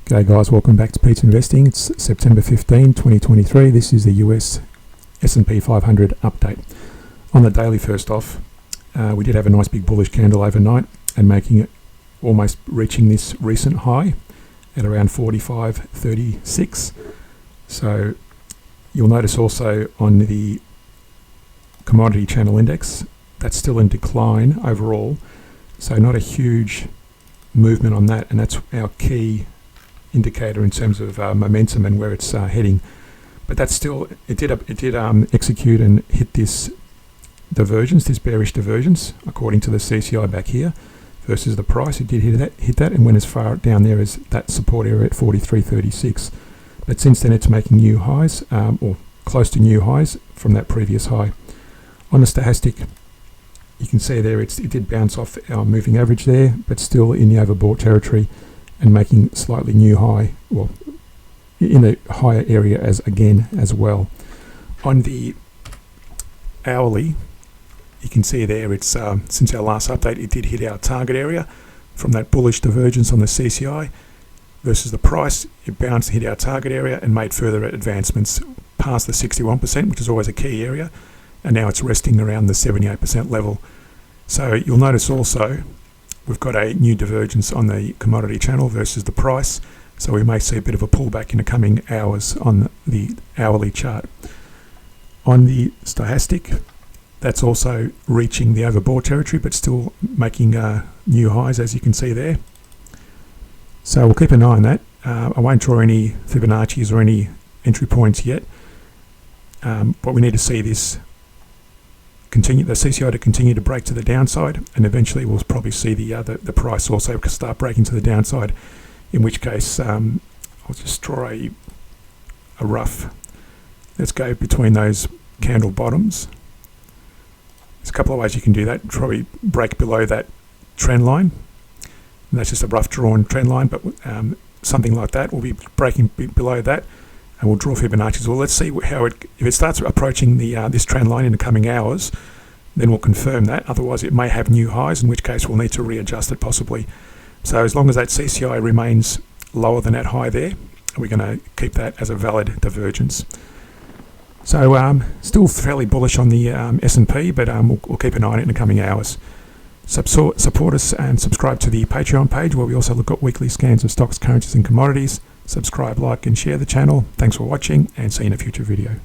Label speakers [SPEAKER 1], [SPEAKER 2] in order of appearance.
[SPEAKER 1] G'day guys, welcome back to Pete's Investing. It's September 15, 2023. This is the US S&P 500 update. On the daily, first off, we did have a nice big bullish candle overnight and making it almost reaching this recent high at around 45.36. So you'll notice also on the commodity channel index, that's still in decline overall. So not a huge movement on that, and that's our key indicator in terms of momentum and where it's heading. But that's still, it did execute and hit this divergence, this bearish divergence, according to the CCI back here versus the price. It did hit that and went as far down there as that support area at 43.36. But since then it's making new highs, or close to new highs from that previous high. On the stochastic, you can see there it did bounce off our moving average there, but still in the overbought territory and making slightly new high, well, in a higher area as well. On the hourly, you can see there it's since our last update, it did hit our target area from that bullish divergence on the CCI versus the price. It bounced, hit our target area, and made further advancements past the 61%, which is always a key area, and now it's resting around the 78% level. So you'll notice also we've got a new divergence on the commodity channel versus the price, so we may see a bit of a pullback in the coming hours on the hourly chart. On the stochastic, that's also reaching the overbought territory, but still making new highs, as you can see there. So we'll keep an eye on that. I won't draw any Fibonacci's or any entry points yet, but we need to see this continue, the CCI to continue to break to the downside, and eventually we'll probably see the price also start breaking to the downside, in which case I'll just draw a rough, let's go between those candle bottoms. There's a couple of ways you can do that. Probably break below that trend line, and that's just a rough drawn trend line, but something like that will be breaking below that, and we'll draw Fibonacci's. Well, let's see how if it starts approaching the this trend line in the coming hours, then we'll confirm that. Otherwise, it may have new highs, in which case we'll need to readjust it possibly. So as long as that CCI remains lower than that high there, we're going to keep that as a valid divergence. So still fairly bullish on the S&P, but we'll keep an eye on it in the coming hours. Support us and subscribe to the Patreon page, where we also look at weekly scans of stocks, currencies and commodities. Subscribe, like and share the channel. Thanks for watching, and see you in a future video.